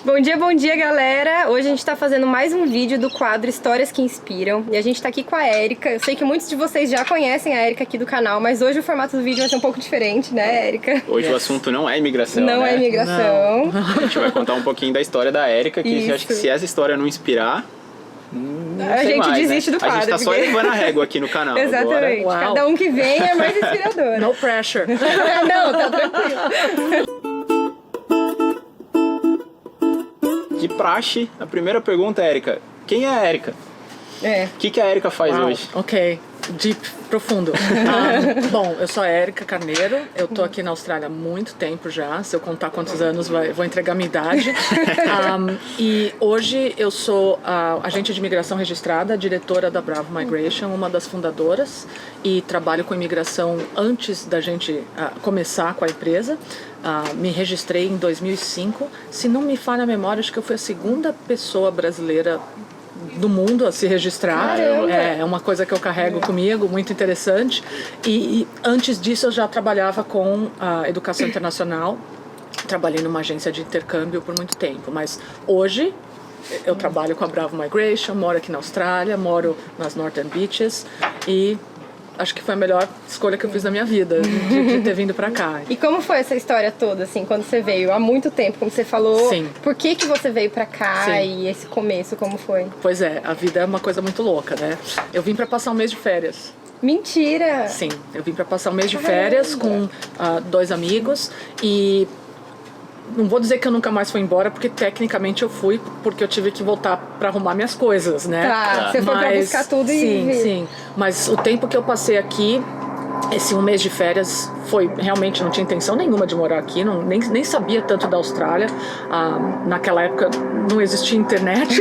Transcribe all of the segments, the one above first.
Bom dia, galera! Hoje a gente tá fazendo mais um vídeo do quadro Histórias que Inspiram. E a gente tá aqui com a Érica. Eu sei que muitos de vocês já conhecem a Érica aqui do canal, mas hoje o formato do vídeo vai ser um pouco diferente, né, Érica? Hoje o assunto não é imigração, Não né? é imigração. Não. A gente vai contar um pouquinho da história da Érica, que eu acho que se essa história não inspirar... A gente mais, desiste né? do quadro. A gente tá só levando a régua aqui no canal. Exatamente. Agora. Cada um que vem é mais inspirador. No pressure. Não, tá tranquilo. De praxe, a primeira pergunta, Érica. Quem é a Érica? O que a Érica faz hoje? Ok, deep, profundo. Bom, eu sou a Érica Carneiro, eu tô aqui na Austrália há muito tempo já. Se eu contar quantos anos, vou entregar minha idade. E hoje eu sou agente de imigração registrada, diretora da Bravo Migration, uma das fundadoras, e trabalho com imigração antes da gente começar com a empresa. Me registrei em 2005. Se não me falha a memória, acho que eu fui a segunda pessoa brasileira do mundo a se registrar. Caramba. É uma coisa que eu carrego comigo, muito interessante. E antes disso eu já trabalhava com a educação internacional. Trabalhei numa agência de intercâmbio por muito tempo, mas hoje eu trabalho com a Bravo Migration, moro aqui na Austrália, moro nas Northern Beaches e acho que foi a melhor escolha que eu fiz na minha vida, de ter vindo pra cá. E como foi essa história toda, assim, quando você veio? Há muito tempo, como você falou. Sim. Por que você veio pra cá? Sim. E esse começo, como foi? Pois é, a vida é uma coisa muito louca, né? Eu vim pra passar um mês de férias. Mentira! Sim, eu vim pra passar um mês de férias com dois amigos e não vou dizer que eu nunca mais fui embora, porque tecnicamente eu fui, porque eu tive que voltar pra arrumar minhas coisas, né? Tá, você foi pra buscar tudo sim, e... Sim, mas o tempo que eu passei aqui, esse um mês de férias, foi realmente, não tinha intenção nenhuma de morar aqui, nem sabia tanto da Austrália. Naquela época não existia internet.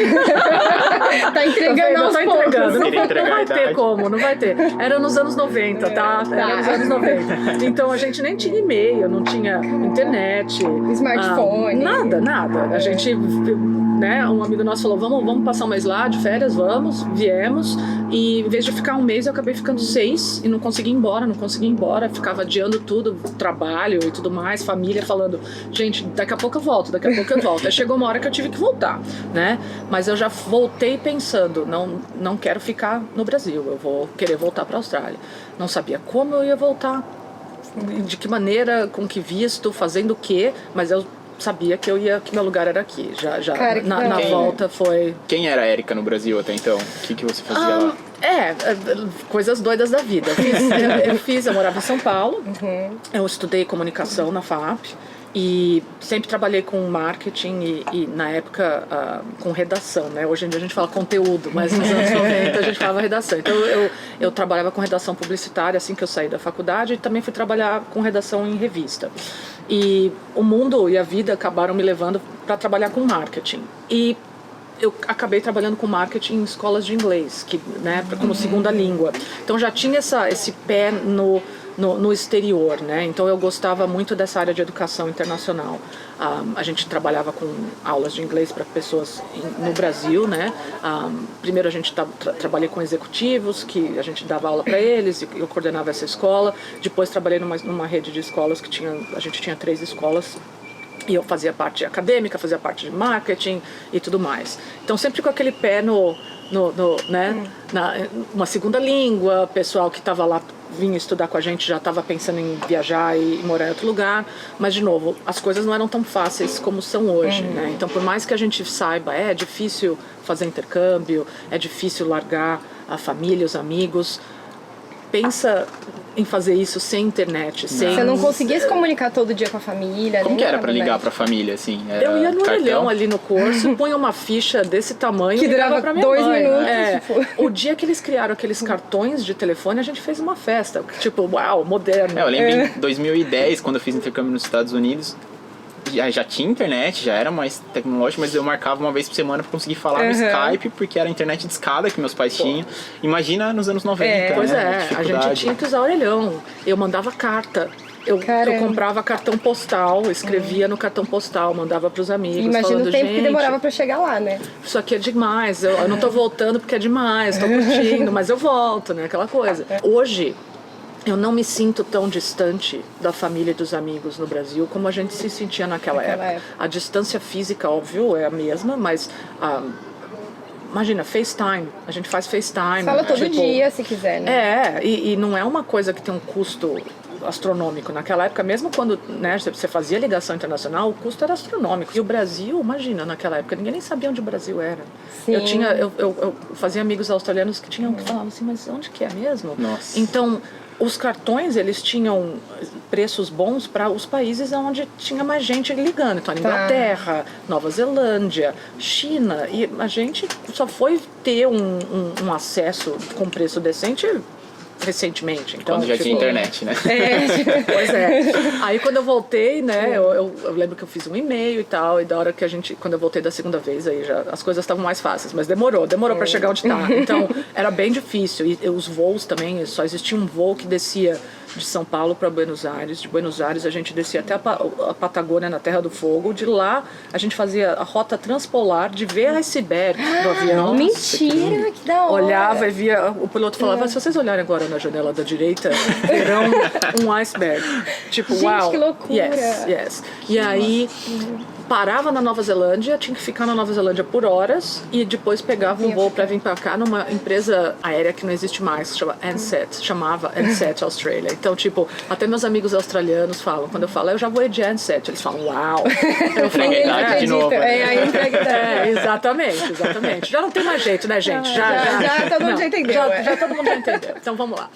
Tá entregando aos poucos. Não vai ter como, não vai ter. Era nos anos 90, tá? Era nos anos 90. Então a gente nem tinha e-mail, não tinha internet. Smartphone. Nada. A gente, né, um amigo nosso falou, vamos passar um mês lá de férias, viemos. E em vez de ficar um mês, eu acabei ficando 6 e não consegui ir embora. Ficava adiando tudo, trabalho e tudo mais, família falando, gente, daqui a pouco eu volto. Aí chegou uma hora que eu tive que voltar, né? Mas eu já voltei pensando, não quero ficar no Brasil, eu vou querer voltar para a Austrália. Não sabia como eu ia voltar, de que maneira, com que visto, fazendo o quê, mas eu sabia que meu lugar era aqui. Cara, na volta foi... Quem era a Érica no Brasil até então? O que você fazia lá? Coisas doidas da vida. Eu morava em São Paulo, eu estudei comunicação na FAP e sempre trabalhei com marketing e na época com redação, né? Hoje em dia a gente fala conteúdo, mas nos anos 90 a gente falava redação. Então eu trabalhava com redação publicitária assim que eu saí da faculdade e também fui trabalhar com redação em revista. E o mundo e a vida acabaram me levando para trabalhar com marketing. E eu acabei trabalhando com marketing em escolas de inglês, né, como segunda língua. Então já tinha esse pé no exterior, né? Então eu gostava muito dessa área de educação internacional. A gente trabalhava com aulas de inglês para pessoas no Brasil, né? Primeiro a gente trabalhei com executivos, que a gente dava aula para eles, e eu coordenava essa escola. Depois trabalhei numa rede de escolas a gente tinha 3 escolas. E eu fazia parte acadêmica, fazia parte de marketing e tudo mais. Então sempre com aquele pé né, uma segunda língua, pessoal que estava lá, vinha estudar com a gente, já estava pensando em viajar e morar em outro lugar. Mas, de novo, as coisas não eram tão fáceis como são hoje, né? Então, por mais que a gente saiba, é difícil fazer intercâmbio, é difícil largar a família, os amigos. Pensa em fazer isso sem internet, sem... Você não conseguia se comunicar todo dia com a família? Como que era pra ligar né? pra família, assim? Eu ia no orelhão ali no curso, punha uma ficha desse tamanho que e durava pra minha 2 mãe. minutos. Tipo... O dia que eles criaram aqueles cartões de telefone, a gente fez uma festa. Tipo, uau, moderno. Eu lembro em 2010, quando eu fiz intercâmbio nos Estados Unidos, já tinha internet, já era mais tecnológico, mas eu marcava uma vez por semana pra conseguir falar no Skype, porque era internet de escada que meus pais tinham. Imagina nos anos 90, Pois né? a gente tinha que usar orelhão. Eu mandava carta. Eu comprava cartão postal, escrevia no cartão postal, mandava pros amigos. Imagina o tempo que gente, demorava pra chegar lá, né? Isso aqui é demais, eu não tô voltando porque é demais, tô curtindo, mas eu volto, né? Aquela coisa. Hoje, eu não me sinto tão distante da família e dos amigos no Brasil como a gente se sentia naquela época. A distância física, óbvio, é a mesma, mas imagina, FaceTime, a gente faz FaceTime. Fala todo dia, se quiser, né? E não é uma coisa que tem um custo astronômico. Naquela época, mesmo quando, né, você fazia ligação internacional, o custo era astronômico. E o Brasil, imagina, naquela época, ninguém nem sabia onde o Brasil era. Sim. Eu fazia amigos australianos que falavam assim, mas onde que é mesmo? Nossa. Então, os cartões, eles tinham preços bons para os países onde tinha mais gente ligando. Então, a Inglaterra, Nova Zelândia, China. E a gente só foi ter um acesso com preço decente recentemente. Então, quando já tinha internet, né? Pois é. Aí quando eu voltei, né, eu lembro que eu fiz um e-mail e tal, e da hora que quando eu voltei da segunda vez, aí já as coisas estavam mais fáceis, mas demorou para chegar onde tá. Então, era bem difícil. E os voos também, só existia um voo que descia de São Paulo para Buenos Aires. De Buenos Aires a gente descia até a Patagônia, na Terra do Fogo. De lá a gente fazia a rota transpolar de ver iceberg do avião. Mentira, que da hora! Olhava e via, o piloto falava, se vocês olharem agora na janela da direita, verão um iceberg. Tipo, gente, uau! Que loucura! Yes. E aí parava na Nova Zelândia, tinha que ficar na Nova Zelândia por horas e depois pegava um voo para vir para cá numa empresa aérea que não existe mais, chamava Ansett Australia. Então, tipo, até meus amigos australianos falam, quando eu falo, eu já vou de Ansett, eles falam, uau! Eu falo, de novo. Exatamente. Já não tem mais jeito, né, gente? Já todo mundo já entendeu. Já todo mundo já entendeu. Então, vamos lá.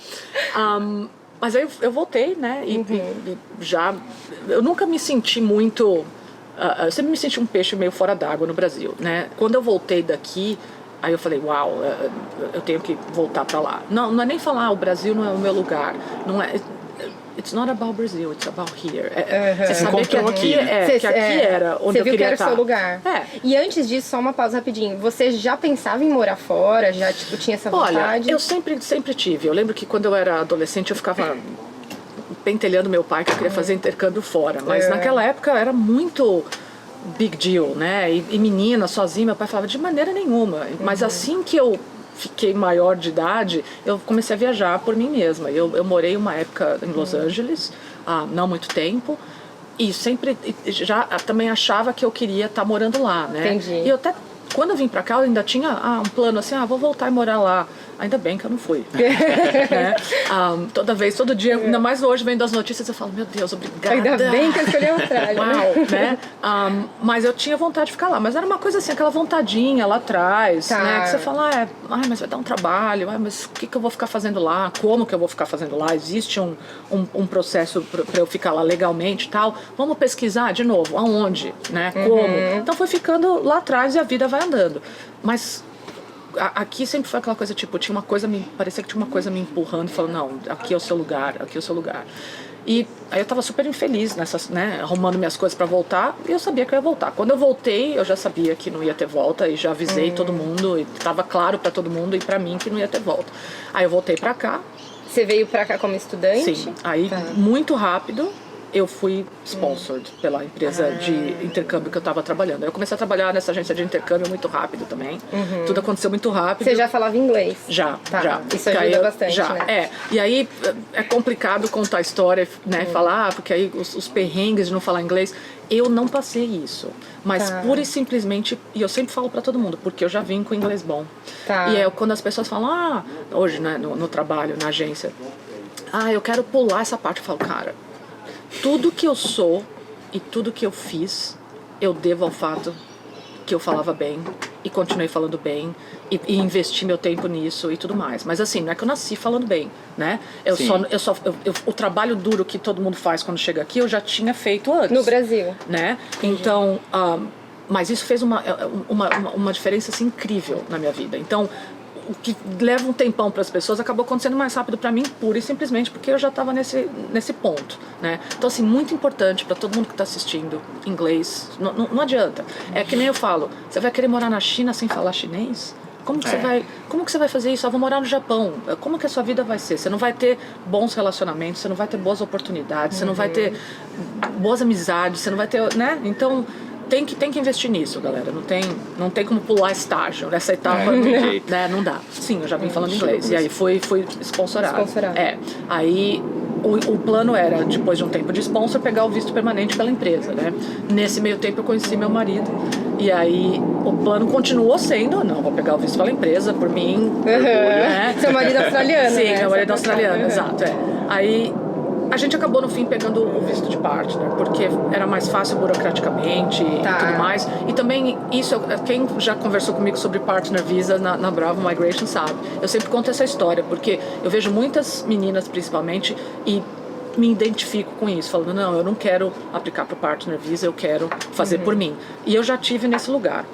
Mas aí eu voltei, né, e já... Eu nunca me senti muito... eu sempre me senti um peixe meio fora d'água no Brasil, né? Quando eu voltei daqui, aí eu falei, uau, eu tenho que voltar para lá. Não é nem falar, o Brasil não é o meu lugar. Não é... It's not about Brazil, it's about here. Você saber que aqui, que aqui era onde eu queria estar. Você viu que era o seu lugar. E antes disso, só uma pausa rapidinho. Você já pensava em morar fora? Já tinha essa vontade? Olha, eu sempre tive. Eu lembro que quando eu era adolescente, eu ficava pentelhando meu pai que eu queria fazer intercâmbio fora. Mas naquela época era muito big deal, né? E menina, sozinha, meu pai falava de maneira nenhuma. Mas assim que eu fiquei maior de idade, eu comecei a viajar por mim mesma. Eu morei uma época em Los Angeles, não muito tempo, e sempre já também achava que eu queria estar morando lá, né? Entendi. E eu até, quando eu vim pra cá, eu ainda tinha um plano assim, vou voltar e morar lá. Ainda bem que eu não fui. Né? Todo dia, ainda mais hoje, vendo as notícias, eu falo, meu Deus, obrigada. Ainda bem que eu escolhi a Austrália. Uau, né? Mas eu tinha vontade de ficar lá. Mas era uma coisa assim, aquela vontadinha lá atrás, né? Que você fala, mas vai dar um trabalho, mas o que eu vou ficar fazendo lá? Como que eu vou ficar fazendo lá? Existe um processo para eu ficar lá legalmente e tal? Vamos pesquisar de novo, aonde, né? Como? Então foi ficando lá atrás e a vida vai andando. Mas aqui sempre foi aquela coisa, tipo, parecia que tinha uma coisa me empurrando e falando, não, aqui é o seu lugar, aqui é o seu lugar. E aí eu tava super infeliz nessas, né, arrumando minhas coisas pra voltar, e eu sabia que eu ia voltar. Quando eu voltei, eu já sabia que não ia ter volta, e já avisei todo mundo, e tava claro pra todo mundo e pra mim que não ia ter volta. Aí eu voltei pra cá. Você veio pra cá como estudante? Sim, aí muito rápido eu fui sponsored pela empresa de intercâmbio que eu estava trabalhando. Eu comecei a trabalhar nessa agência de intercâmbio muito rápido também. Tudo aconteceu muito rápido. Você já falava inglês? Já. Isso ajuda bastante, já, né? E aí é complicado contar a história, né? Falar, porque aí os perrengues de não falar inglês. Eu não passei isso. Mas pura e simplesmente, e eu sempre falo pra todo mundo, porque eu já vim com inglês bom. E é quando as pessoas falam, hoje, né, no trabalho, na agência, eu quero pular essa parte. Eu falo, cara, tudo que eu sou e tudo que eu fiz, eu devo ao fato que eu falava bem e continuei falando bem e investi meu tempo nisso e tudo mais. Mas assim, não é que eu nasci falando bem, né? O trabalho duro que todo mundo faz quando chega aqui, eu já tinha feito antes. No Brasil. Né? Então, mas isso fez uma diferença assim, incrível na minha vida. Então, o que leva um tempão para as pessoas acabou acontecendo mais rápido para mim, pura e simplesmente porque eu já estava nesse ponto, né? Então, assim, muito importante para todo mundo que está assistindo, inglês, não adianta. É que nem eu falo, você vai querer morar na China sem falar chinês? Como que você vai fazer isso? Eu vou morar no Japão. Como que a sua vida vai ser? Você não vai ter bons relacionamentos, você não vai ter boas oportunidades, você não vai ter boas amizades, você não vai ter, né? Então, tem que investir nisso, galera. Não tem como pular estágio. Nessa etapa, né, não dá. Sim, eu já vim falando inglês. E aí foi sponsorado. Aí o plano era, depois de um tempo de sponsor, pegar o visto permanente pela empresa, né? Nesse meio tempo eu conheci meu marido. E aí o plano continuou sendo, não, vou pegar o visto pela empresa, por mim, orgulho, né? Seu marido é australiano, Sim, né? meu marido é australiano, exato. Aí a gente acabou no fim pegando o visto de partner, porque era mais fácil burocraticamente e tudo mais. E também isso, quem já conversou comigo sobre partner visa na Bravo Migration sabe. Eu sempre conto essa história, porque eu vejo muitas meninas principalmente e me identifico com isso, falando, não, eu não quero aplicar para o partner visa, eu quero fazer por mim. E eu já tive nesse lugar.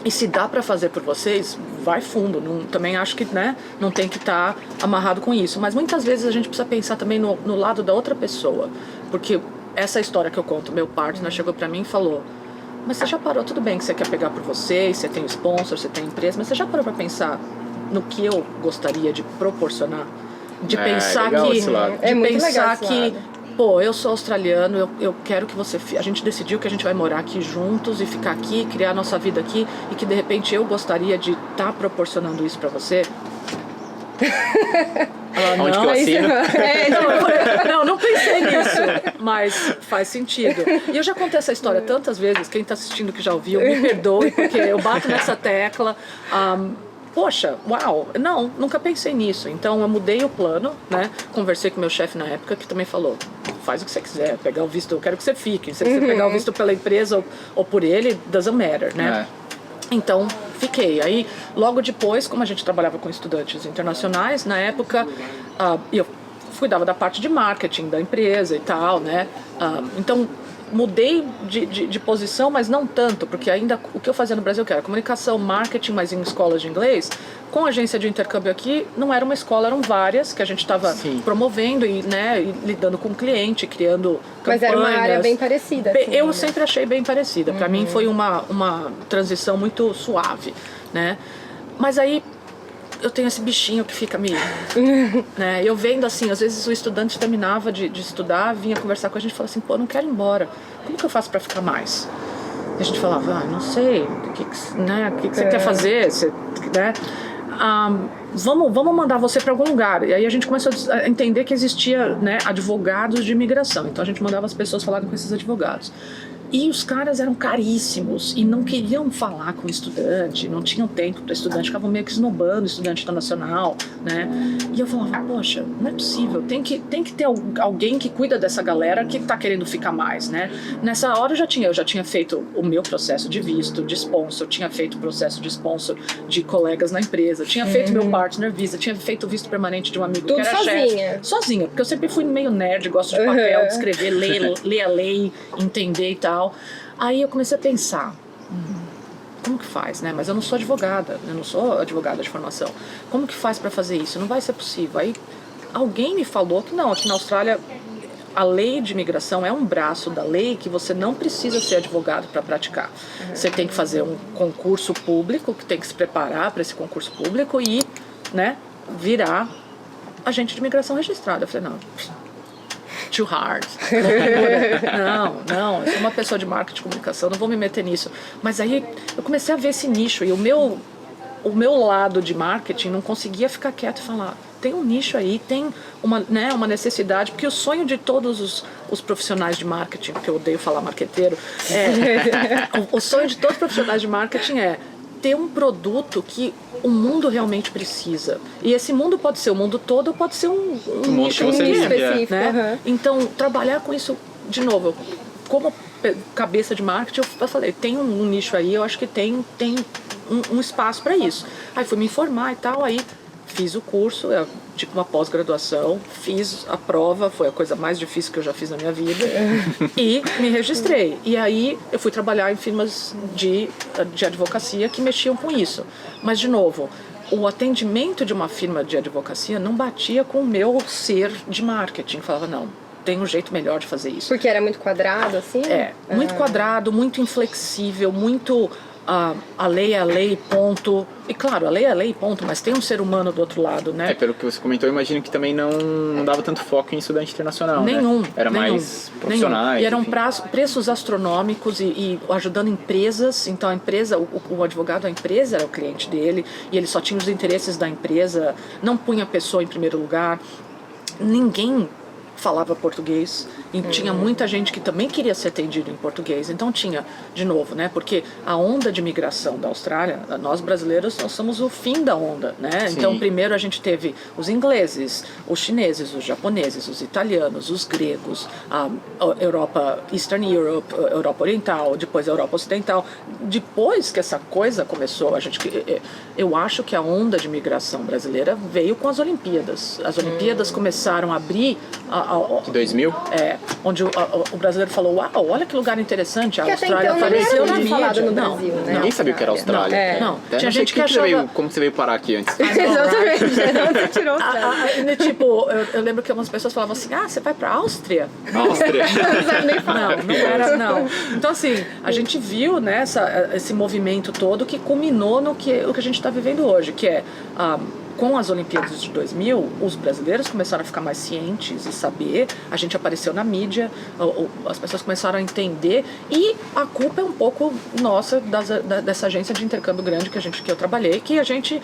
E se dá para fazer por vocês, vai fundo. Também acho que, né, não tem que estar amarrado com isso. Mas muitas vezes a gente precisa pensar também no lado da outra pessoa. Porque essa história que eu conto, meu partner chegou para mim e falou, mas você já parou, tudo bem que você quer pegar por você, você tem sponsor, você tem empresa, mas você já parou para pensar no que eu gostaria de proporcionar? De pensar que pô, eu sou australiano, eu quero que você... A gente decidiu que a gente vai morar aqui juntos e ficar aqui, criar nossa vida aqui, e que de repente eu gostaria de estar proporcionando isso pra você. Onde que eu assino? Não pensei nisso, mas faz sentido. E eu já contei essa história tantas vezes, quem tá assistindo que já ouviu, me perdoe, porque eu bato nessa tecla. Poxa, uau, não, nunca pensei nisso. Então eu mudei o plano, né? Conversei com meu chefe na época, que também falou, faz o que você quiser, pegar o visto, eu quero que você fique. Se você pegar o visto pela empresa ou por ele, doesn't matter, né? Então, fiquei. Aí, logo depois, como a gente trabalhava com estudantes internacionais, na época, eu cuidava da parte de marketing da empresa e tal, né? Então, mudei de posição, mas não tanto, porque ainda o que eu fazia no Brasil, que era comunicação, marketing, mas em escolas de inglês, com a agência de intercâmbio aqui, não era uma escola, eram várias, que a gente estava promovendo e, né, e lidando com o cliente, criando campanhas. Mas era uma área bem parecida. Assim, eu sempre achei bem parecida. Para mim foi uma transição muito suave, né? Mas aí eu tenho esse bichinho que fica me... né? Eu vendo assim, às vezes o estudante terminava de estudar, vinha conversar com a gente e falava assim, pô, não quero ir embora. Como que eu faço para ficar mais? E a gente falava, não sei, o que você quer fazer? Né? Vamos mandar você para algum lugar. E aí a gente começou a entender que existia, né, advogados de imigração. Então a gente mandava as pessoas falarem com esses advogados. E os caras eram caríssimos e não queriam falar com o estudante, não tinham tempo para estudante, ficavam meio que esnobando o estudante internacional, né? E eu falava, poxa, não é possível, tem que ter alguém que cuida dessa galera que tá querendo ficar mais, né? Nessa hora eu já tinha feito o meu processo de visto, de sponsor, tinha feito o processo de sponsor de colegas na empresa, tinha feito meu partner visa, tinha feito o visto permanente de um amigo tudo que era chefe. Sozinha, porque eu sempre fui meio nerd, gosto de papel, de escrever, ler a lei, entender e tal. Aí eu comecei a pensar, como que faz, né? Mas eu não sou advogada, eu não sou advogada de formação. Como que faz para fazer isso? Não vai ser possível. Aí alguém me falou que não, aqui na Austrália a lei de imigração é um braço da lei que você não precisa ser advogado para praticar. Você tem que fazer um concurso público, que tem que se preparar para esse concurso público e, né, virar agente de imigração registrado. Eu falei, não, too hard. Não, eu sou uma pessoa de marketing e comunicação, não vou me meter nisso. Mas aí eu comecei a ver esse nicho e o meu lado de marketing não conseguia ficar quieto e falar, tem um nicho aí, tem uma necessidade, porque o sonho de todos os profissionais de marketing, porque eu odeio falar marqueteiro, o sonho de todos os profissionais de marketing é ter um produto que o mundo realmente precisa. E esse mundo pode ser o mundo todo ou pode ser um nicho específico. Né? Então, trabalhar com isso, de novo, como cabeça de marketing, eu falei, tem um nicho aí, eu acho que tem um espaço para isso. Aí fui me informar e tal, aí fiz o curso, tipo uma pós-graduação, fiz a prova, foi a coisa mais difícil que eu já fiz na minha vida, e me registrei. E aí eu fui trabalhar em firmas de advocacia que mexiam com isso. Mas, de novo, o atendimento de uma firma de advocacia não batia com o meu ser de marketing. Eu falava, não, tem um jeito melhor de fazer isso. Porque era muito quadrado, assim? Muito quadrado, muito inflexível, muito... a lei é a lei, ponto. E claro, a lei é a lei, ponto, mas tem um ser humano do outro lado, né? Pelo que você comentou, eu imagino que também não dava tanto foco em estudante internacional, Nenhum. né? Era mais profissionais. E eram enfim. preços astronômicos e ajudando empresas. Então a empresa, o advogado, a empresa era o cliente dele e ele só tinha os interesses da empresa, não punha a pessoa em primeiro lugar. Ninguém falava português e tinha muita gente que também queria ser atendido em português. Então tinha, de novo, né? Porque a onda de migração da Austrália, nós brasileiros, nós somos o fim da onda, né? Sim. Então primeiro a gente teve os ingleses, os chineses, os japoneses, os italianos, os gregos, a Europa, Eastern Europe, a Europa Oriental, depois a Europa Ocidental. Depois que essa coisa começou, eu acho que a onda de migração brasileira veio com as Olimpíadas. As Olimpíadas começaram a abrir 2000? Onde o brasileiro falou, uau, olha que lugar interessante, a Que até Austrália então não apareceu era na muito falado mídia. no Brasil, né? Ninguém sabia o que era Austrália. Não. Até Tinha não sei gente que achava... como você veio parar aqui antes. Exatamente, de onde você tirou o Tipo, eu lembro que algumas pessoas falavam assim, você vai pra Áustria? Áustria. Não sabe nem falar. Não era, não. Então, assim, a gente viu, né, esse movimento todo que culminou no que a gente está vivendo hoje, que é... com as Olimpíadas de 2000, os brasileiros começaram a ficar mais cientes e saber, a gente apareceu na mídia, as pessoas começaram a entender e a culpa é um pouco nossa, dessa agência de intercâmbio grande que eu trabalhei, que a gente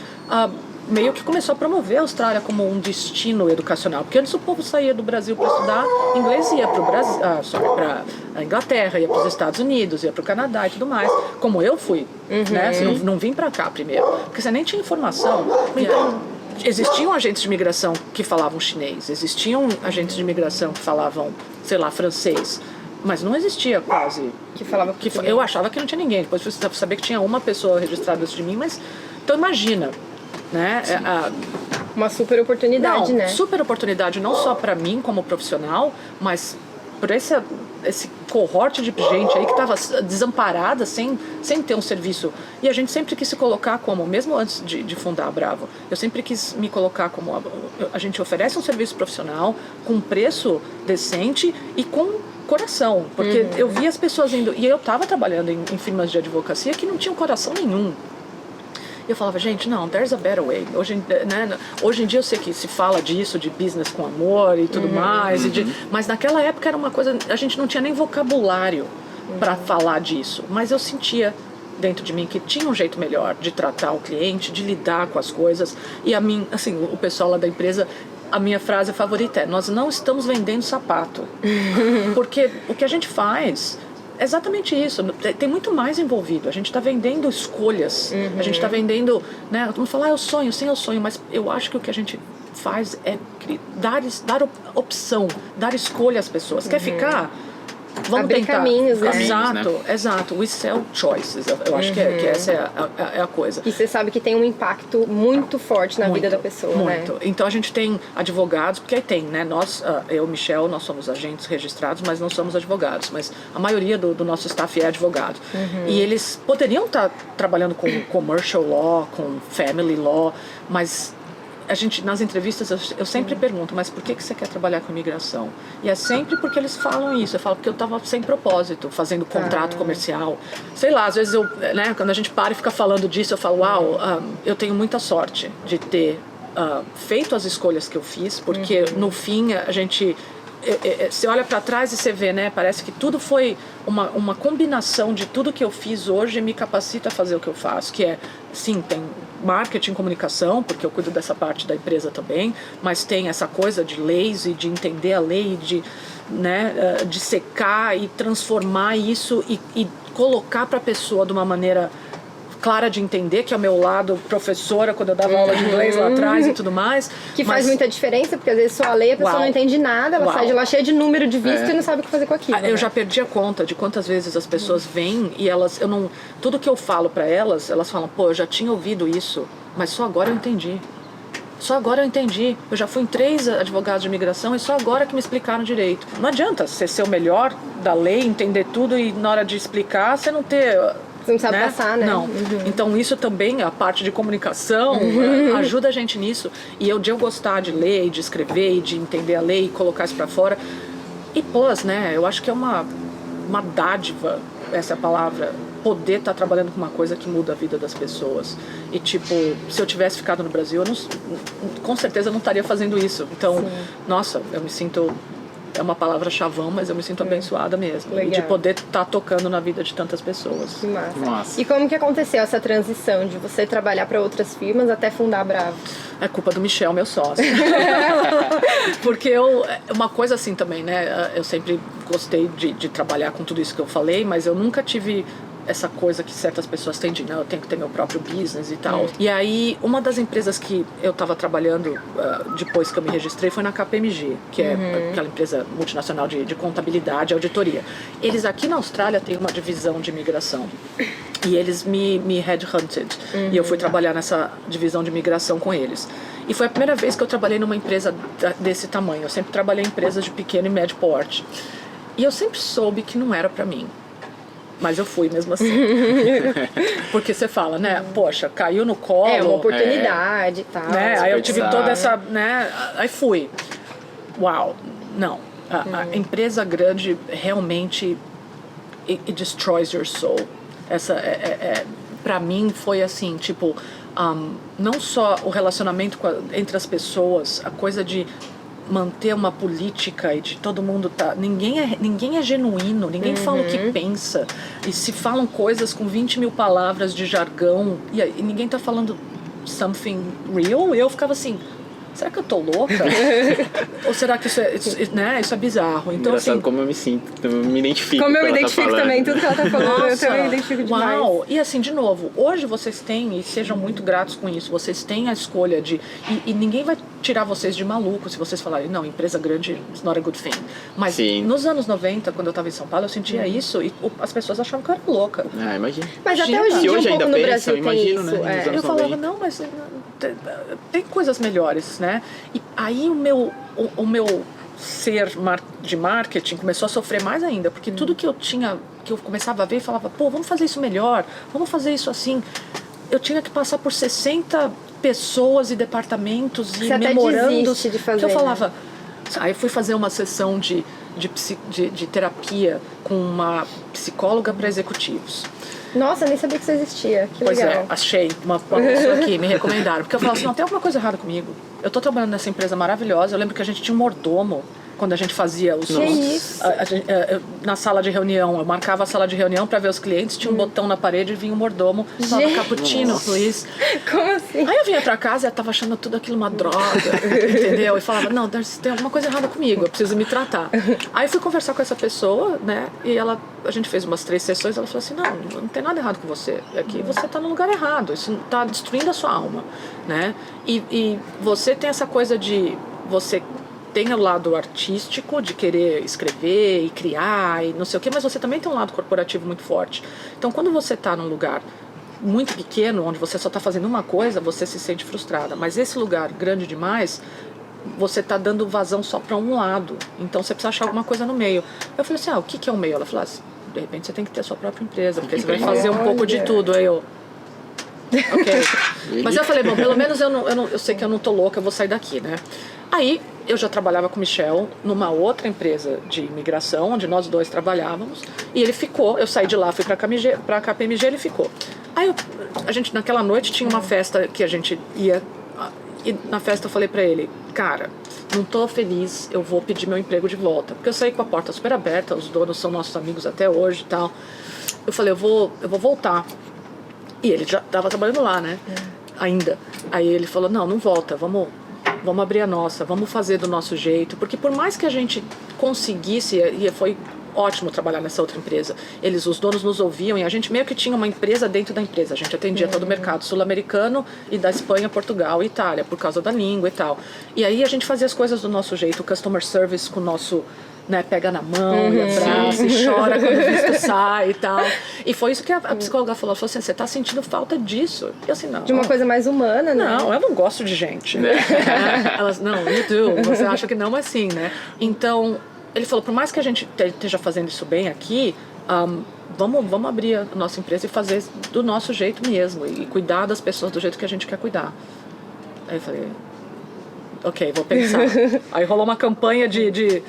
meio que começou a promover a Austrália como um destino educacional, porque antes o povo saía do Brasil para estudar inglês e ia para o Brasil, para a Inglaterra, ia para os Estados Unidos, ia para o Canadá e tudo mais, como eu fui, né? Assim, não vim para cá primeiro, porque você nem tinha informação. Então, existiam agentes de imigração que falavam chinês, existiam agentes de imigração que falavam, sei lá, francês, mas não existia quase. Que falava Eu achava que não tinha ninguém, depois fui saber que tinha uma pessoa registrada antes de mim, mas então imagina, né? Uma super oportunidade, né? Super oportunidade, não só para mim como profissional, mas por esse cohorte de gente aí que estava desamparada, sem ter um serviço. E a gente sempre quis se colocar como, mesmo antes de fundar a Bravo, eu sempre quis me colocar como, a gente oferece um serviço profissional com um preço decente e com coração, porque eu via as pessoas indo, e eu estava trabalhando em firmas de advocacia que não tinham coração nenhum. Eu falava, gente, não, there's a better way. Hoje em dia eu sei que se fala disso, de business com amor e tudo mais, mas naquela época era uma coisa, a gente não tinha nem vocabulário para falar disso, mas eu sentia dentro de mim que tinha um jeito melhor de tratar o cliente, de lidar com as coisas, e assim, o pessoal lá da empresa, a minha frase favorita é, nós não estamos vendendo sapato, porque o que a gente faz... Exatamente isso, tem muito mais envolvido. A gente está vendendo escolhas, a gente está vendendo, né? Todo mundo fala, eu sonho, sim, eu sonho, mas eu acho que o que a gente faz é dar opção, dar escolha às pessoas. Quer ficar? Vamos abrir tentar. Caminhos, né? Exato. We sell choices. Eu acho que essa é a coisa. E você sabe que tem um impacto muito forte na vida da pessoa, muito. né? Então a gente tem advogados, porque aí tem, né? Nós, eu e o Michel, nós somos agentes registrados, mas não somos advogados. Mas a maioria do nosso staff é advogado. E eles poderiam estar trabalhando com commercial law, com family law, mas... A gente, nas entrevistas, eu sempre pergunto, mas por que você quer trabalhar com imigração? E é sempre porque eles falam isso. Eu falo porque eu estava sem propósito, fazendo contrato comercial. Sei lá, às vezes, quando a gente para e fica falando disso, eu falo, uau, eu tenho muita sorte de ter feito as escolhas que eu fiz, porque no fim a gente... Você olha para trás e você vê, né? Parece que tudo foi uma combinação de tudo que eu fiz hoje me capacita a fazer o que eu faço, que é, sim, tem marketing, comunicação, porque eu cuido dessa parte da empresa também, mas tem essa coisa de leis e de entender a lei, de secar e transformar isso e colocar para a pessoa de uma maneira clara de entender, que é o meu lado professora, quando eu dava aula de inglês lá atrás e tudo mais. Que faz muita diferença, porque às vezes só a lei a pessoa não entende nada, ela sai de lá cheia de número de visto e não sabe o que fazer com aquilo. Eu já perdi a conta de quantas vezes as pessoas vêm e tudo que eu falo para elas falam, pô, eu já tinha ouvido isso, mas só agora eu entendi. Só agora eu entendi. Eu já fui em 3 advogados de imigração e só agora que me explicaram direito. Não adianta você ser o melhor da lei, entender tudo e na hora de explicar você não ter... Você não sabe passar, né? Não. Então isso também, a parte de comunicação, ajuda a gente nisso. E de eu gostar de ler, e de escrever, e de entender a lei e colocar isso pra fora. E plus, né? Eu acho que é uma dádiva, essa é a palavra, poder estar trabalhando com uma coisa que muda a vida das pessoas. E tipo, se eu tivesse ficado no Brasil, com certeza eu não estaria fazendo isso. Então, nossa, eu me sinto... É uma palavra chavão, mas eu me sinto abençoada mesmo. Legal. E de poder estar tocando na vida de tantas pessoas. Que massa. Nossa. E como que aconteceu essa transição de você trabalhar para outras firmas até fundar a Bravo? É culpa do Michel, meu sócio. Porque uma coisa assim também, né? Eu sempre gostei de trabalhar com tudo isso que eu falei, mas eu nunca tive essa coisa que certas pessoas têm de, não, eu tenho que ter meu próprio business e tal. E aí, uma das empresas que eu estava trabalhando depois que eu me registrei foi na KPMG, que é aquela empresa multinacional de contabilidade e auditoria. Eles aqui na Austrália têm uma divisão de imigração. E eles me headhunted. E eu fui trabalhar nessa divisão de imigração com eles. E foi a primeira vez que eu trabalhei numa empresa desse tamanho. Eu sempre trabalhei em empresas de pequeno e médio porte. E eu sempre soube que não era pra mim. Mas eu fui mesmo assim. Porque você fala, né? Poxa, caiu no colo. É uma oportunidade e tal. Né? Aí eu tive toda essa, né? Aí fui. Uau, não. A empresa grande realmente it destroys your soul. Essa pra mim foi assim, tipo, não só o relacionamento entre as pessoas, a coisa de manter uma política e de todo mundo tá... Ninguém é genuíno, ninguém fala o que pensa. E se falam coisas com 20 mil palavras de jargão e ninguém tá falando something real, eu ficava assim... Será que eu tô louca? Ou será que isso é bizarro? Então, engraçado assim, como eu me sinto, eu me identifico. Como eu me identifico também, tudo que ela tá falando, nossa, eu também me identifico demais. Uau! E assim, de novo, hoje vocês têm, e sejam muito gratos com isso, vocês têm a escolha de... E ninguém vai tirar vocês de maluco se vocês falarem, não, empresa grande is not a good thing. Mas nos anos 90, quando eu tava em São Paulo, eu sentia isso e as pessoas achavam que eu era louca. Ah, imagina. Mas até hoje em dia, um pouco no Brasil tem imagino, isso. Né, Eu falava, não, mas tem coisas melhores, né? E aí o meu ser de marketing começou a sofrer mais ainda, porque tudo que eu começava a ver, falava, pô, vamos fazer isso melhor, vamos fazer isso assim. Eu tinha que passar por 60 pessoas e departamentos e memorandos de fazer, que eu falava. Aí eu fui fazer uma sessão de terapia com uma psicóloga para executivos. Nossa, nem sabia que isso existia. Que pois legal. Achei uma pessoa aqui, me recomendaram. Porque eu falava assim, não, tem alguma coisa errada comigo. Eu tô trabalhando nessa empresa maravilhosa. Eu lembro que a gente tinha um mordomo quando a gente fazia os... na sala de reunião. Eu marcava a sala de reunião para ver os clientes, tinha um botão na parede e vinha um mordomo. Falava, cappuccino, please. Como assim? Aí eu vinha pra casa e tava achando tudo aquilo uma droga, entendeu? E falava, não, tem alguma coisa errada comigo, eu preciso me tratar. Aí eu fui conversar com essa pessoa, né, e a gente fez umas 3 sessões, ela falou assim, não tem nada errado com você, aqui você tá no lugar errado, isso tá destruindo a sua alma, né? E você tem essa coisa de, você tem o lado artístico de querer escrever e criar e não sei o que, mas você também tem um lado corporativo muito forte. Então quando você tá num lugar muito pequeno, onde você só está fazendo uma coisa, você se sente frustrada. Mas esse lugar grande demais, você está dando vazão só para um lado. Então você precisa achar alguma coisa no meio. Eu falei assim, o que é o meio? Ela falou assim, de repente você tem que ter a sua própria empresa, porque você vai fazer um pouco de tudo. Aí eu... Ok. Mas eu falei, bom, pelo menos eu sei que eu não tô louca, eu vou sair daqui, né? Aí eu já trabalhava com o Michel numa outra empresa de imigração, onde nós dois trabalhávamos, e ele ficou, eu saí de lá, fui pra KPMG, ele ficou. Aí a gente, naquela noite, tinha uma festa que a gente ia, e na festa eu falei pra ele, cara, não tô feliz, eu vou pedir meu emprego de volta, porque eu saí com a porta super aberta, os donos são nossos amigos até hoje e tal. Eu falei, eu vou voltar. E ele já tava trabalhando lá, né? Ainda. Aí ele falou, não volta, vamos abrir a nossa, vamos fazer do nosso jeito, porque por mais que a gente conseguisse, e foi ótimo trabalhar nessa outra empresa, os donos nos ouviam e a gente meio que tinha uma empresa dentro da empresa, a gente atendia todo o mercado sul-americano e da Espanha, Portugal e Itália, por causa da língua e tal. E aí a gente fazia as coisas do nosso jeito, o customer service com o nosso... Né, pega na mão e abraça e chora quando o visto sai e tal. E foi isso que a psicóloga falou. Ela falou assim, você tá sentindo falta disso? E assim, não. De uma coisa mais humana, né? Não, eu não gosto de gente. Elas, não, you do. Você acha que não, mas sim, né? Então, ele falou, por mais que a gente esteja fazendo isso bem aqui, vamos abrir a nossa empresa e fazer do nosso jeito mesmo. E cuidar das pessoas do jeito que a gente quer cuidar. Aí eu falei, ok, vou pensar. Aí rolou uma campanha de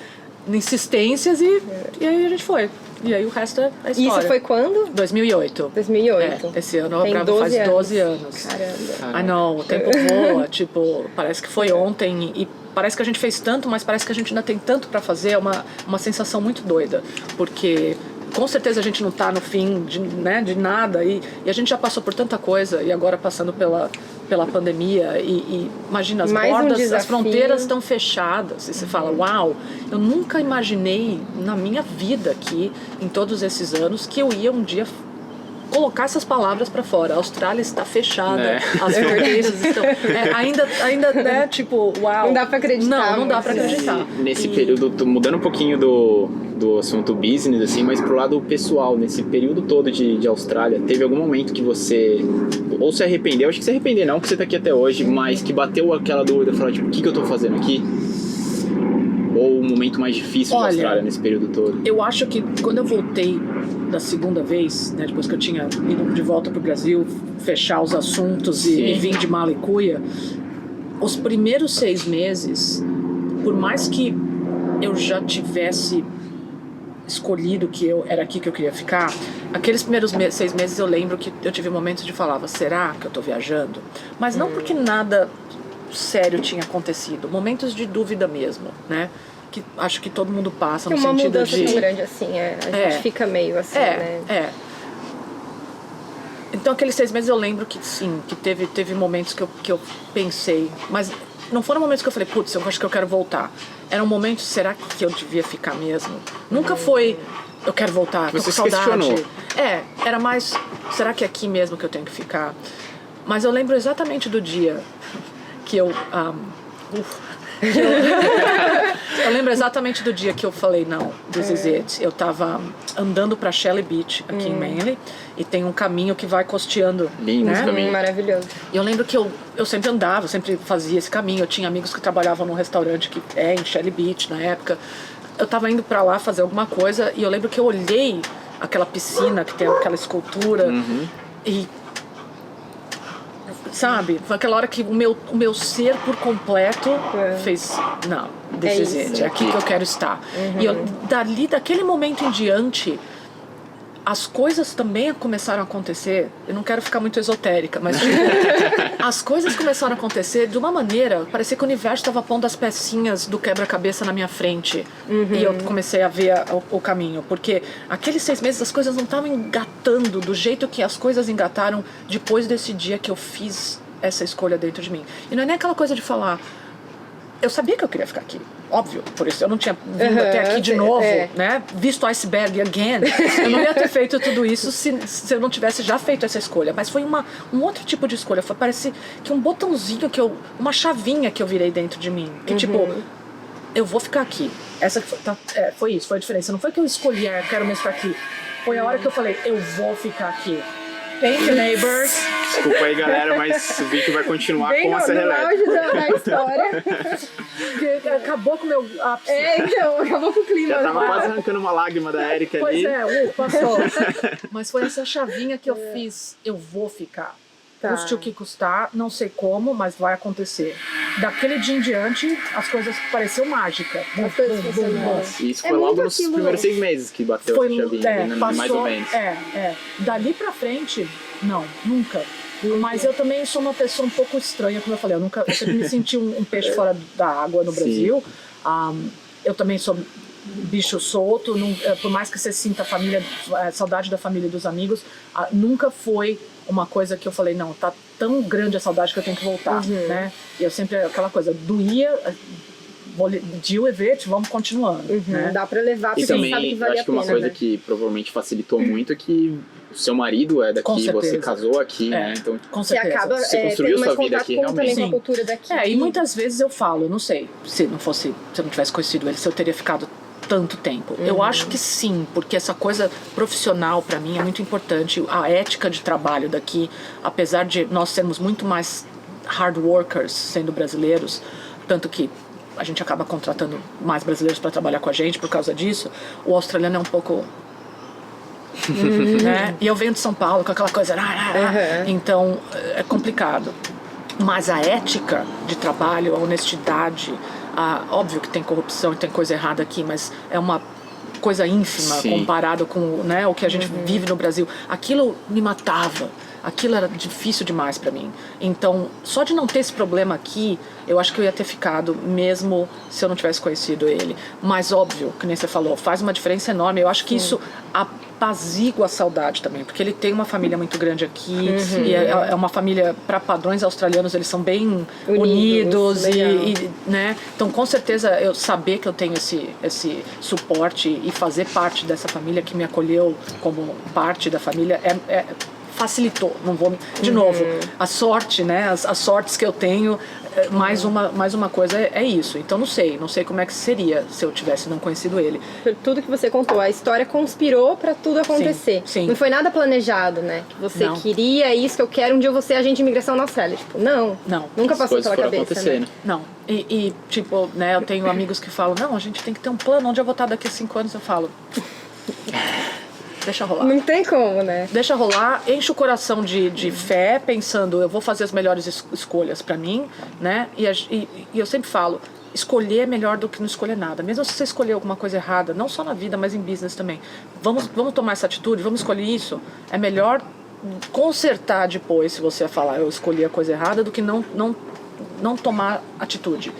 insistências e aí a gente foi. E aí o resto é a história. Isso foi quando? 2008. 2008. Esse ano Tem faz 12 anos. Caramba. I know, o tempo voa, tipo, parece que foi ontem e parece que a gente fez tanto, mas parece que a gente ainda tem tanto pra fazer, é uma sensação muito doida, porque com certeza a gente não tá no fim de nada e a gente já passou por tanta coisa e agora passando pela pandemia e imagina, as bordas, as fronteiras estão fechadas e você fala, uau, eu nunca imaginei na minha vida aqui, em todos esses anos, que eu ia um dia colocar essas palavras para fora. A Austrália está fechada, as fronteiras estão... ainda, né, tipo, uau. Não dá pra acreditar. Não dá pra acreditar. Nesse período, tô mudando um pouquinho do assunto business, assim, mas pro lado pessoal, nesse período todo de Austrália, teve algum momento que você ou se arrependeu, acho que se arrepender não, que você tá aqui até hoje, mas que bateu aquela dúvida, falar, tipo, o que eu tô fazendo aqui? Ou o momento mais difícil da Austrália nesse período todo? Eu acho que quando eu voltei da segunda vez, né, depois que eu tinha ido de volta pro Brasil, fechar os assuntos e vir de mala e cuia, os primeiros 6 meses, por mais que eu já tivesse escolhido que era aqui que eu queria ficar, aqueles primeiros 6 meses eu lembro que eu tive momentos de falar, será que eu tô viajando? Mas não porque nada sério tinha acontecido, momentos de dúvida mesmo, né? Que acho que todo mundo passa no uma sentido mudança de... tão grande assim, a gente fica meio assim, né? Então aqueles 6 meses eu lembro que sim, que teve momentos que eu pensei, mas não foram momentos que eu falei, putz, eu acho que eu quero voltar. Era um momento, será que eu devia ficar mesmo? Nunca foi, eu quero voltar, tô com saudade. Questionou. Era mais, será que é aqui mesmo que eu tenho que ficar? Mas eu lembro exatamente do dia que eu lembro exatamente do dia que eu falei, não, this is it. Eu tava andando pra Shelley Beach, aqui em Manly, e tem um caminho que vai costeando. Lindo esse caminho. Maravilhoso. E eu lembro que eu sempre andava, eu sempre fazia esse caminho. Eu tinha amigos que trabalhavam num restaurante que em Shelley Beach, na época. Eu tava indo pra lá fazer alguma coisa, e eu lembro que eu olhei aquela piscina, que tem aquela escultura, e... Sabe? Foi aquela hora que o meu ser por completo fez, não, this is it, é aqui que eu quero estar. E daquele momento em diante, as coisas também começaram a acontecer. Eu não quero ficar muito esotérica, mas as coisas começaram a acontecer de uma maneira, parecia que o universo estava pondo as pecinhas do quebra-cabeça na minha frente. E eu comecei a ver o caminho, porque aqueles 6 meses as coisas não estavam engatando do jeito que as coisas engataram depois desse dia que eu fiz essa escolha dentro de mim. E não é nem aquela coisa de falar, eu sabia que eu queria ficar aqui, óbvio, por isso eu não tinha vindo até aqui de novo, né? Visto iceberg again. Eu não ia ter feito tudo isso se eu não tivesse já feito essa escolha. Mas foi um outro tipo de escolha. Parece que um botãozinho uma chavinha que eu virei dentro de mim. Que tipo, eu vou ficar aqui. Essa foi isso, foi a diferença. Não foi que eu escolhi, eu quero mesmo ficar aqui. Foi a hora que eu falei, eu vou ficar aqui. Thank you, neighbors. Desculpa aí, galera, mas o vídeo vai continuar Bem com a serra elétrica. da história. Acabou com o meu ápice. Então, acabou com o clima. Já tava quase arrancando uma lágrima da Erika ali. Pois passou. Mas foi essa chavinha que eu fiz, eu vou ficar. Custe o que custar, não sei como, mas vai acontecer. Daquele dia em diante, as coisas pareciam mágicas. Isso foi logo nos primeiros 6 meses que bateu essa chavinha, mais ou menos. Dali pra frente, não, nunca. Mas eu também sou uma pessoa um pouco estranha, como eu falei, eu sempre me senti um peixe fora da água no Brasil. Eu também sou bicho solto, por mais que você sinta saudade da família e dos amigos, nunca foi uma coisa que eu falei, não, tá tão grande a saudade que eu tenho que voltar, né? E eu sempre, aquela coisa, doía, deal with it, vamos continuando, né? Dá pra levar, porque e também, sabe que vale acho que uma coisa que provavelmente facilitou muito é que o seu marido é daqui, você casou aqui, né? Então, com certeza. Você construiu sua vida aqui realmente. Com a cultura daqui. E muitas vezes eu falo, não sei, se eu não tivesse conhecido ele, se eu teria ficado tanto tempo. Eu acho que sim, porque essa coisa profissional pra mim é muito importante. A ética de trabalho daqui, apesar de nós sermos muito mais hard workers sendo brasileiros, tanto que a gente acaba contratando mais brasileiros para trabalhar com a gente por causa disso, o australiano é um pouco... né? E eu venho de São Paulo com aquela coisa... Então, é complicado. Mas a ética de trabalho, a honestidade... óbvio que tem corrupção e tem coisa errada aqui, mas é uma coisa ínfima comparado com, né, o que a gente vive no Brasil. Aquilo me matava. Aquilo era difícil demais pra mim. Então, só de não ter esse problema aqui, eu acho que eu ia ter ficado, mesmo se eu não tivesse conhecido ele. Mas, óbvio, que nem você falou, faz uma diferença enorme. Eu acho que isso apazigua a saudade também, porque ele tem uma família muito grande aqui, e é uma família, para padrões australianos, eles são bem unidos né? Então, com certeza, eu saber que eu tenho esse suporte e fazer parte dessa família que me acolheu como parte da família facilitou, não vou... De novo, a sorte, né? As sortes que eu tenho, mais uma coisa é isso. Então não sei como é que seria se eu tivesse não conhecido ele. Tudo que você contou, a história conspirou pra tudo acontecer. Sim. Não foi nada planejado, né? Que você queria isso, que eu quero, um dia eu vou ser agente de imigração na Austrália. Tipo, não. Nunca passou pela cabeça, né? Não. E, tipo, né, eu tenho amigos que falam, não, a gente tem que ter um plano, onde eu vou estar daqui a 5 anos, eu falo... Deixa rolar. Não tem como, né? Deixa rolar, enche o coração de fé, pensando, eu vou fazer as melhores escolhas pra mim, né? E eu sempre falo, escolher é melhor do que não escolher nada. Mesmo se você escolher alguma coisa errada, não só na vida, mas em business também. Vamos tomar essa atitude, vamos escolher isso. É melhor consertar depois, se você falar, eu escolhi a coisa errada, do que não tomar atitude.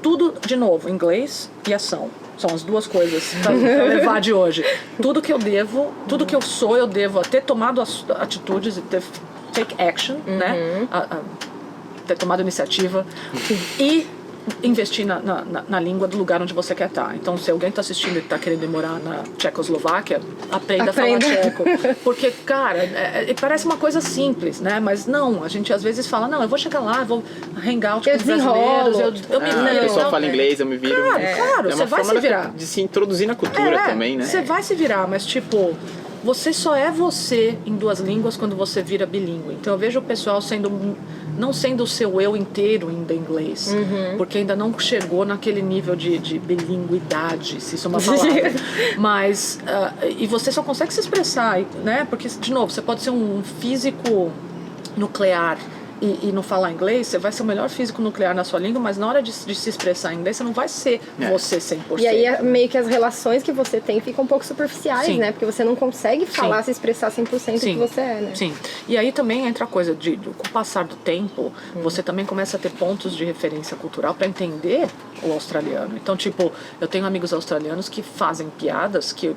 Tudo, de novo, inglês e ação. São as duas coisas pra levar de hoje. Tudo que eu devo, tudo que eu sou, eu devo a ter tomado atitudes, take action, né? Ter tomado iniciativa e investir na língua do lugar onde você quer estar. Então, se alguém está assistindo e está querendo morar na Tchecoslováquia, aprenda a falar tcheco. Porque, cara, parece uma coisa simples, né? Mas não, a gente às vezes fala, não, eu vou chegar lá, vou hang out com os brasileiros, eu me viro. A pessoa fala inglês, eu me viro. Claro, você vai se virar. De se introduzir na cultura também, né? Você vai se virar, mas tipo... Você só é você em duas línguas quando você vira bilíngue. Então eu vejo o pessoal não sendo o seu eu inteiro ainda em inglês, porque ainda não chegou naquele nível de bilinguidade, se isso é uma palavra. Mas, e você só consegue se expressar, né? Porque, de novo, você pode ser um físico nuclear e não falar inglês, você vai ser o melhor físico nuclear na sua língua, mas na hora de se expressar em inglês, você não vai ser você 100%. E aí, meio que as relações que você tem ficam um pouco superficiais, né? Porque você não consegue falar, se expressar 100% do que você é, né? Sim. E aí também entra a coisa com o passar do tempo, você também começa a ter pontos de referência cultural para entender o australiano. Então, tipo, eu tenho amigos australianos que fazem piadas que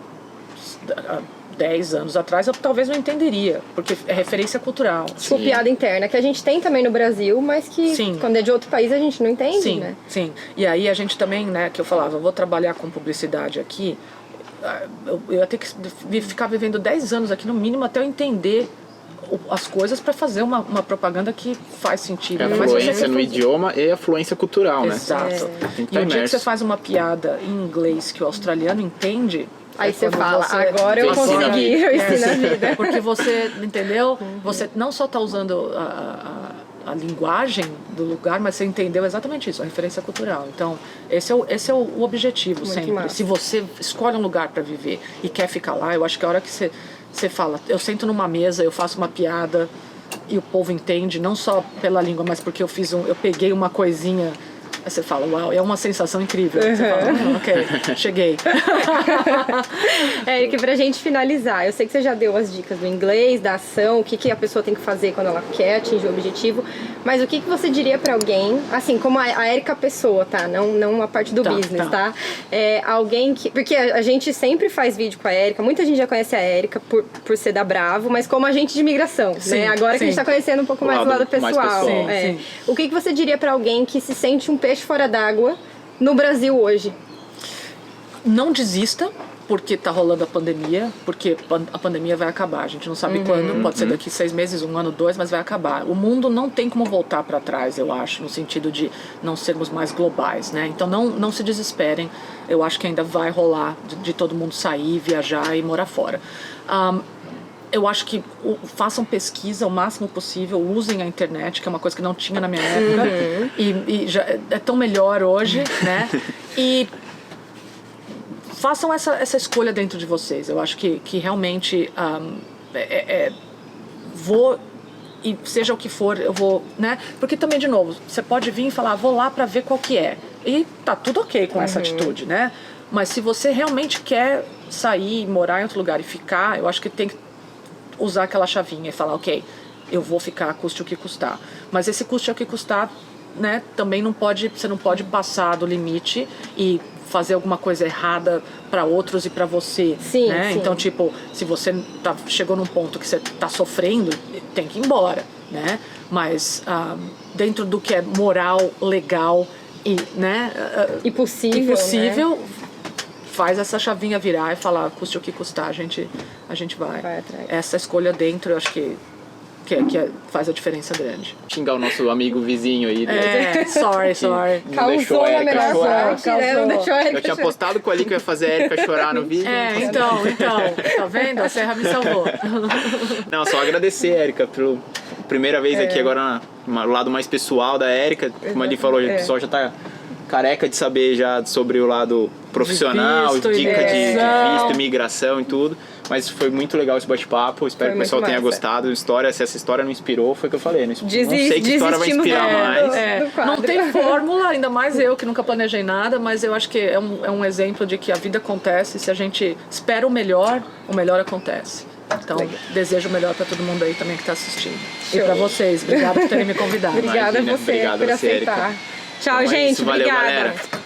10 anos atrás eu talvez não entenderia, porque é referência cultural. Tipo, piada interna, que a gente tem também no Brasil, mas que quando é de outro país a gente não entende, né? Sim. E aí a gente também, né, que eu falava, eu vou trabalhar com publicidade aqui, eu ia ter que ficar vivendo 10 anos aqui no mínimo até eu entender as coisas para fazer uma propaganda que faz sentido. É a fluência no idioma e a fluência cultural, né? Exato. E o dia que você faz uma piada em inglês que o australiano entende... Aí você fala, agora eu consegui, eu ensino a vida. Porque você, entendeu? Você não só está usando a linguagem do lugar, mas você entendeu exatamente isso, a referência cultural. Então, esse é o objetivo sempre. Massa. Se você escolhe um lugar para viver e quer ficar lá, eu acho que a hora que você fala, eu sento numa mesa, eu faço uma piada e o povo entende, não só pela língua, mas porque eu peguei uma coisinha... Aí você fala, uau, é uma sensação incrível. Você fala, ok, cheguei. Eric, pra gente finalizar, eu sei que você já deu as dicas do inglês, da ação, o que a pessoa tem que fazer quando ela quer atingir o objetivo, mas o que você diria pra alguém, assim, como a Erica pessoa, tá? Não a parte do business, tá? Alguém que... Porque a gente sempre faz vídeo com a Erica, muita gente já conhece a Erica por ser da Bravo, mas como agente de imigração, né? Agora que a gente tá conhecendo um pouco mais do lado pessoal. O que você diria pra alguém que se sente um peixe fora d'água no Brasil hoje? Não desista, porque tá rolando a pandemia, porque a pandemia vai acabar. A gente não sabe quando, pode ser daqui 6 meses, 1 ano, 2, mas vai acabar. O mundo não tem como voltar para trás, eu acho, no sentido de não sermos mais globais, né? Então não se desesperem. Eu acho que ainda vai rolar de todo mundo sair, viajar e morar fora. Eu acho que façam pesquisa o máximo possível, usem a internet, que é uma coisa que não tinha na minha época, e já é tão melhor hoje, né? E façam essa escolha dentro de vocês. Eu acho que realmente vou, e seja o que for, eu vou, né? Porque também, de novo, você pode vir e falar, vou lá pra ver qual que é. E tá tudo ok com essa atitude, né? Mas se você realmente quer sair, morar em outro lugar e ficar, eu acho que tem que usar aquela chavinha e falar, ok, eu vou ficar, custe o que custar. Mas esse custe o que custar, né, também você não pode passar do limite e fazer alguma coisa errada para outros e para você, sim, né? sim. Então, tipo, se você chegou num ponto que você tá sofrendo, tem que ir embora, né? Mas dentro do que é moral, legal e, né, E possível, né? Faz essa chavinha virar e falar, custe o que custar, a gente vai atrás. Essa escolha dentro, eu acho que faz a diferença grande. Xingar o nosso amigo vizinho aí. Sorry. Não deixou a Erika chorar. Não deixou a Erika Eu tinha postado com a Ali que eu ia fazer a Erika chorar no vídeo. Então, tá vendo? A Serra me salvou. Não, só agradecer, Erika, pela primeira vez aqui agora no lado mais pessoal da Erika. Como a Ali falou, o pessoal já tá careca de saber já sobre o lado profissional, de dica de visto, imigração e tudo. Mas foi muito legal esse bate-papo. Espero que o pessoal tenha gostado. Se essa história não inspirou, foi o que eu falei. Não sei que história vai inspirar mais. Não tem fórmula, ainda mais eu que nunca planejei nada, mas eu acho que é um exemplo de que a vida acontece. Se a gente espera o melhor acontece. Então, desejo o melhor para todo mundo aí também que está assistindo. Show. E para vocês. Obrigada por terem me convidado. Obrigada a você Obrigado por a você, aceitar. Erika. Tchau, Então é gente. isso, valeu, Obrigada. galera.